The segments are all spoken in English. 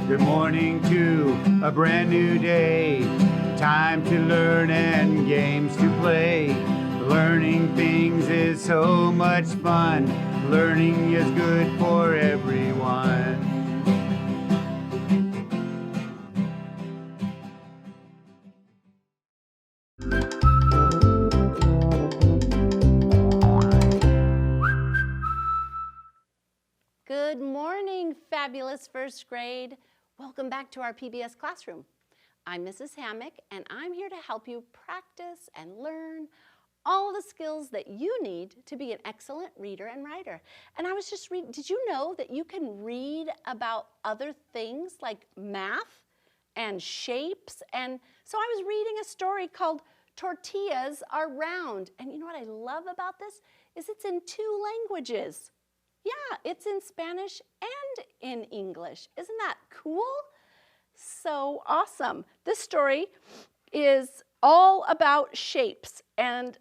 Good morning to a brand new day. Time to learn and games to play. Learning things is so much fun. Learning is good for everyone. Good morning, fabulous first grade. Welcome back to our PBS classroom. I'm Mrs. Hammock, and I'm here to help you practice and learn all the skills that you need to be an excellent reader and writer. And I was just reading, did you know that you can read about other things like math and shapes? And so I was reading a story called Tortillas Are Round. And you know what I love about this is it's in 2 languages. Yeah, it's in Spanish and in English. Isn't that cool? So awesome. This story is all about shapes, and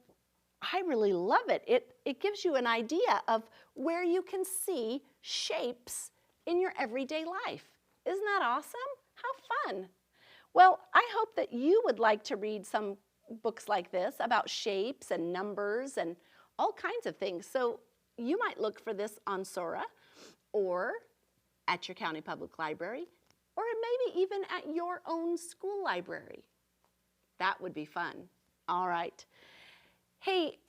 I really love it. It gives you an idea of where you can see shapes in your everyday life. Isn't that awesome? How fun. Well, I hope that you would like to read some books like this about shapes and numbers and all kinds of things. So you might look for this on Sora or at your county public library or maybe even at your own school library. That would be fun. All right. Hey,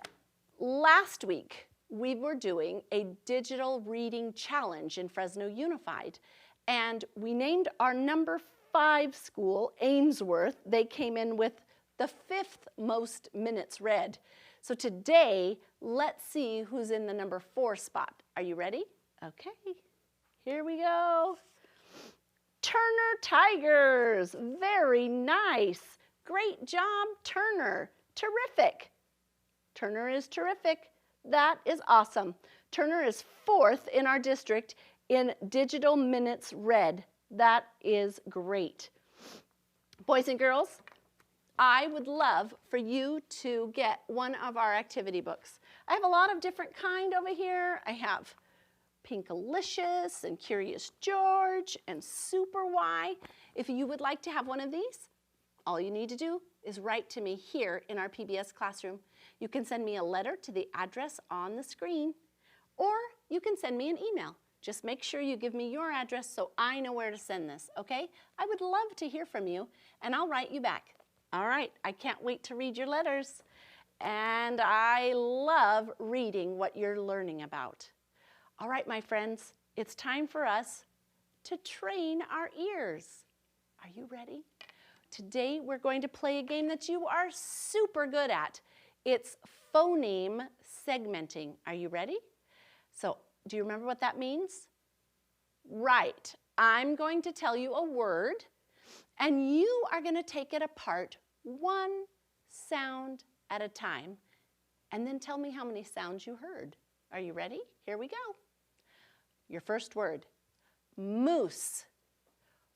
last week we were doing a digital reading challenge in Fresno Unified, and we named our number 5 school, Ainsworth. They came in with the 5th most minutes read. So today, let's see who's in the number 4 spot. Are you ready? Okay, here we go. Turner Tigers, very nice. Great job, Turner. Terrific. Turner is terrific. That is awesome. Turner is 4th in our district in digital minutes read. That is great. Boys and girls, I would love for you to get one of our activity books. I have a lot of different kind over here. I have Pinkalicious and Curious George and Super Y. If you would like to have one of these, all you need to do is write to me here in our PBS classroom. You can send me a letter to the address on the screen, or you can send me an email. Just make sure you give me your address so I know where to send this, okay? I would love to hear from you, and I'll write you back. All right, I can't wait to read your letters. And I love reading what you're learning about. All right, my friends, it's time for us to train our ears. Are you ready? Today, we're going to play a game that you are super good at. It's phoneme segmenting. Are you ready? So, do you remember what that means? Right. I'm going to tell you a word, and you are going to take it apart one sound at a time, and then tell me how many sounds you heard. Are you ready? Here we go. Your first word, moose.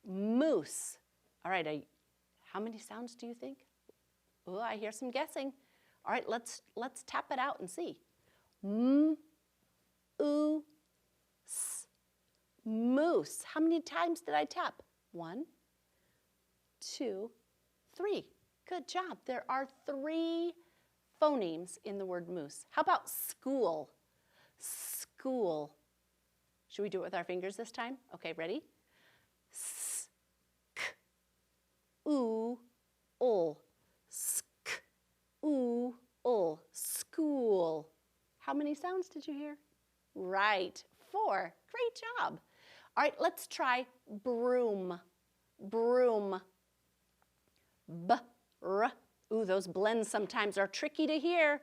Moose. All right, how many sounds do you think? Oh, I hear some guessing. All right, let's tap it out and see. M, oo, s. Moose. How many times did I tap? 1, 2, 3. Good job. There are 3 phonemes in the word moose. How about school? School. Should we do it with our fingers this time? Okay, ready? S, k, oo, ul. Sk, oo, ul. School. How many sounds did you hear? Right, 4. Great job. All right, let's try broom. Broom. B, r. Ooh, those blends sometimes are tricky to hear.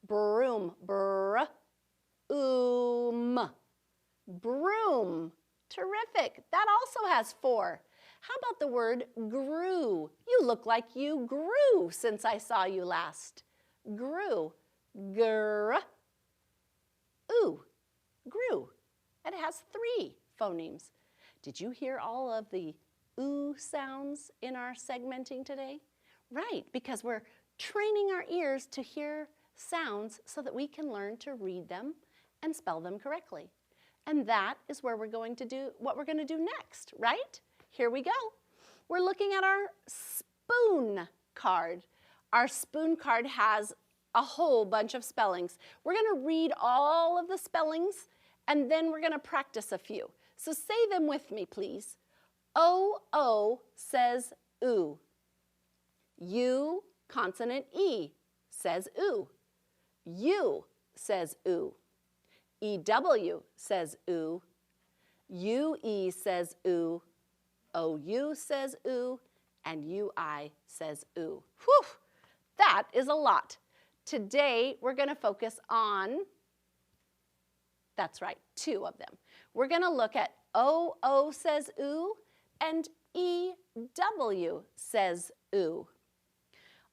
Broom. Br, oom. Broom. Terrific. That also has 4. How about the word grew? You look like you grew since I saw you last. Grew. Gr, ooh. Grew. And it has 3 phonemes. Did you hear all of the ooh sounds in our segmenting today? Right, because we're training our ears to hear sounds so that we can learn to read them and spell them correctly. And that is where we're going to do what we're going to do next, right? here we go. We're looking at our spoon card. Our spoon card has a whole bunch of spellings. We're going to read all of the spellings, and then we're going to practice a few. So say them with me, please. O says oo. U, consonant E, says oo. U says oo. EW says oo. UE says oo. OU says oo. And UI says ooh. Whew, that is a lot. Today, we're going to focus on, that's right, 2 of them. We're going to look at OO says ooh and EW says ooh.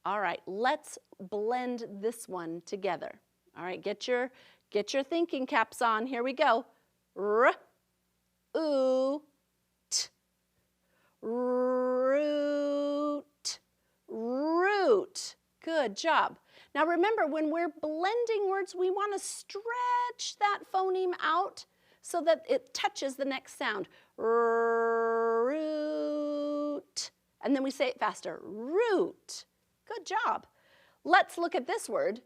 All right, let's blend this one together. All right, get your thinking caps on. Here we go. R, oo, t. Root, root. Good job. Now remember, when we're blending words, we want to stretch that phoneme out so that it touches the next sound. Root. And then we say it faster. Root. Good job. Let's look at this word.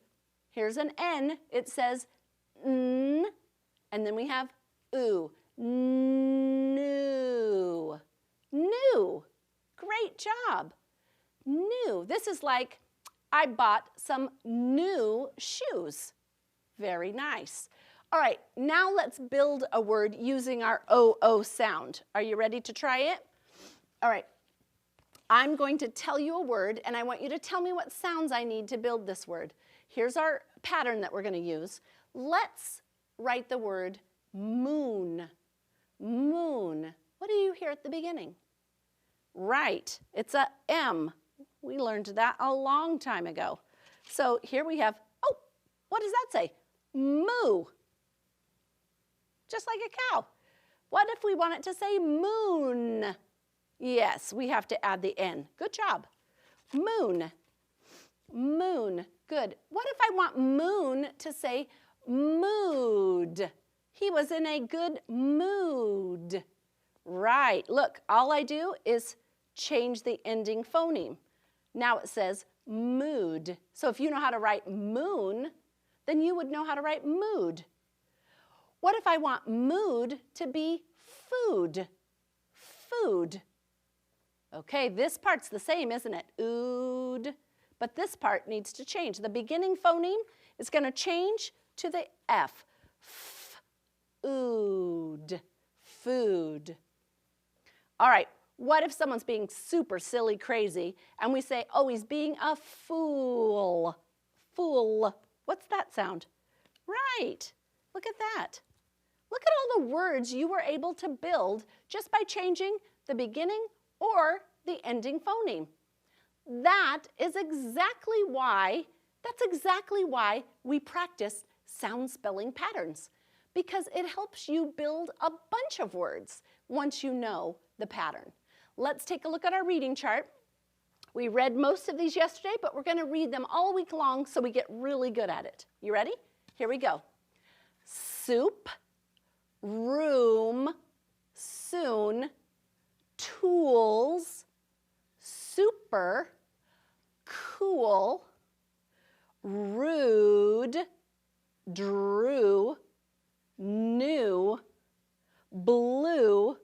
Here's an N. It says N. And then we have oo. New. New. Great job. New. This is like, I bought some new shoes. Very nice. All right, now let's build a word using our OO sound. Are you ready to try it? All right, I'm going to tell you a word, and I want you to tell me what sounds I need to build this word. Here's our pattern that we're going to use. Let's write the word moon. Moon. What do you hear at the beginning? Right, it's a M. We learned that a long time ago. So here we have, oh, what does that say? Moo. Just like a cow. What if we want it to say moon? Yes, we have to add the N. Good job. Moon. Moon. Good. What if I want moon to say mood? He was in a good mood. Right. Look, all I do is change the ending phoneme. Now it says mood. So if you know how to write moon, then you would know how to write mood. What if I want mood to be food? Food. Okay, this part's the same, isn't it? Ood. But this part needs to change. The beginning phoneme is going to change to the F. Food. Food. All right. What if someone's being super silly crazy and we say, oh, he's being a fool? Fool. What's that sound? Right. Look at that. Look at all the words you were able to build just by changing the beginning or the ending phoneme. That's exactly why we practice sound spelling patterns, because it helps you build a bunch of words once you know the pattern. Let's take a look at our reading chart. We read most of these yesterday, but we're going to read them all week long so we get really good at it. You ready? Here we go. Soup, room, soon, tools, super, cool, rude, drew, new, blue,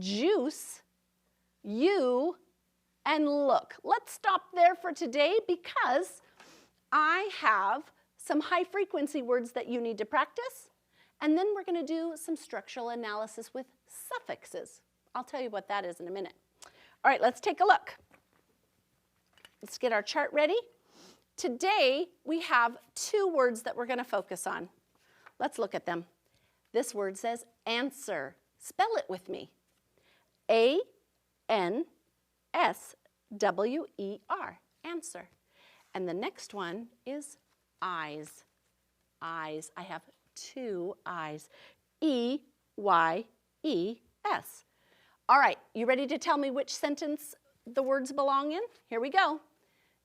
juice, you, and look. Let's stop there for today because I have some high frequency words that you need to practice, and then we're going to do some structural analysis with suffixes. I'll tell you what that is in a minute. All right, let's take a look. Let's get our chart ready. Today, we have 2 words that we're going to focus on. Let's look at them. This word says answer. Spell it with me. A-N-S-W-E-R, answer. And the next one is eyes. Eyes. I have 2 eyes. E-Y-E-S. All right, you ready to tell me which sentence the words belong in? Here we go.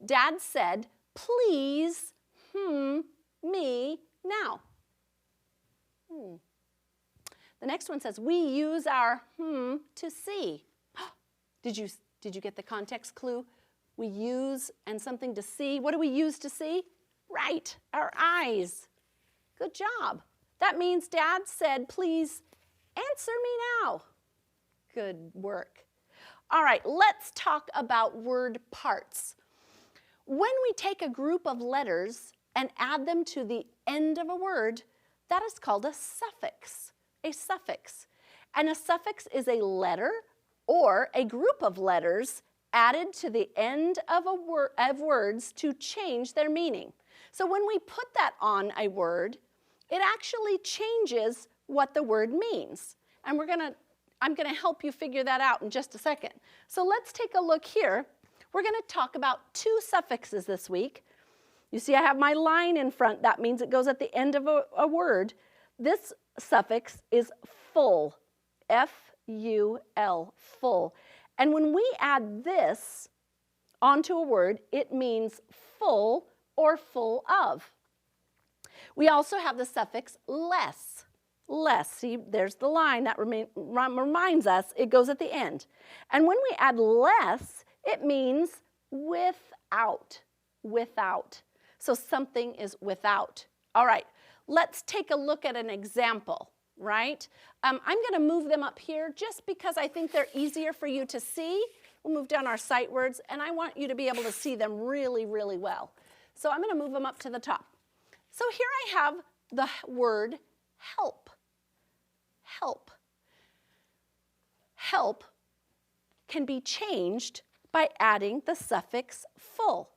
Dad said, please, me, now. The next one says, we use our to see. Did you get the context clue? We use and something to see. What do we use to see? Right, our eyes. Good job. That means Dad said, please answer me now. Good work. All right, let's talk about word parts. When we take a group of letters and add them to the end of a word, that is called a suffix. A suffix. And a suffix is a letter or a group of letters added to the end of words to change their meaning. So when we put that on a word, it actually changes what the word means. And I'm gonna help you figure that out in just a second. So let's take a look here. We're gonna talk about two suffixes this week. You see I have my line in front. That means it goes at the end of a word. This suffix is full, F-U-L, full. And when we add this onto a word, it means full or full of. We also have the suffix less. Less, see, there's the line that reminds us it goes at the end. And when we add less, it means without, without. So something is without. All right, let's take a look at an example, right? I'm gonna move them up here just because I think they're easier for you to see. We'll move down our sight words, and I want you to be able to see them really, really well. So I'm gonna move them up to the top. So here I have the word help. Help. Help can be changed by adding the suffix full.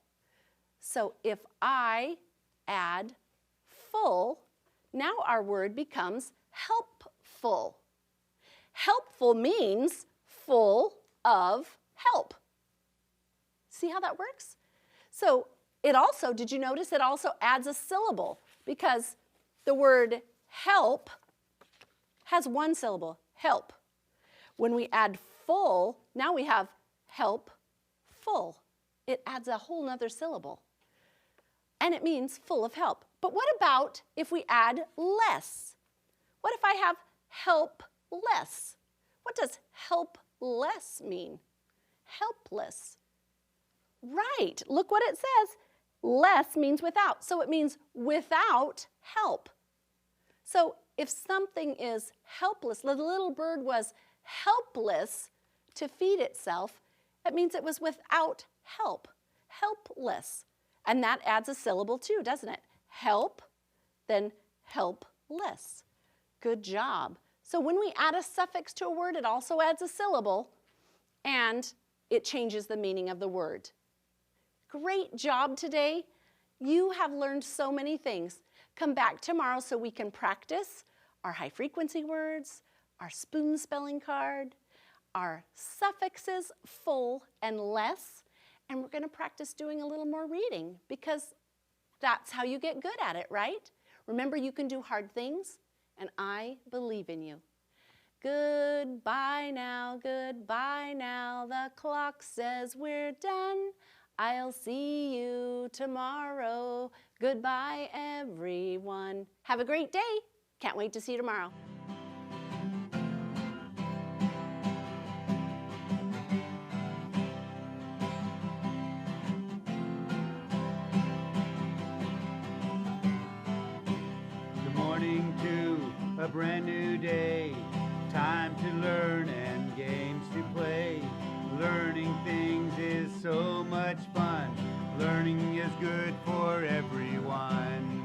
So if I add full, now our word becomes helpful. Helpful means full of help. See how that works? So it also, did you notice it also adds a syllable? Because the word help has one syllable, help. When we add full, now we have help full. It adds a whole nother syllable. And it means full of help. But what about if we add less? What if I have help less? What does help less mean? Helpless. Right, look what it says. Less means without, so it means without help. So if something is helpless, the little bird was helpless to feed itself, that means it was without help, helpless. And that adds a syllable too, doesn't it? Help, then helpless. Good job. So when we add a suffix to a word, it also adds a syllable, and it changes the meaning of the word. Great job today. You have learned so many things. Come back tomorrow so we can practice our high frequency words, our spoon spelling card, our suffixes full and less, and we're going to practice doing a little more reading because that's how you get good at it, right? Remember, you can do hard things, and I believe in you. Goodbye now, the clock says we're done. I'll see you tomorrow. Goodbye, everyone. Have a great day. Can't wait to see you tomorrow. Good morning to a brand new day. Time to learn and games to play. Learning things is so much fun. Learning is good for everyone.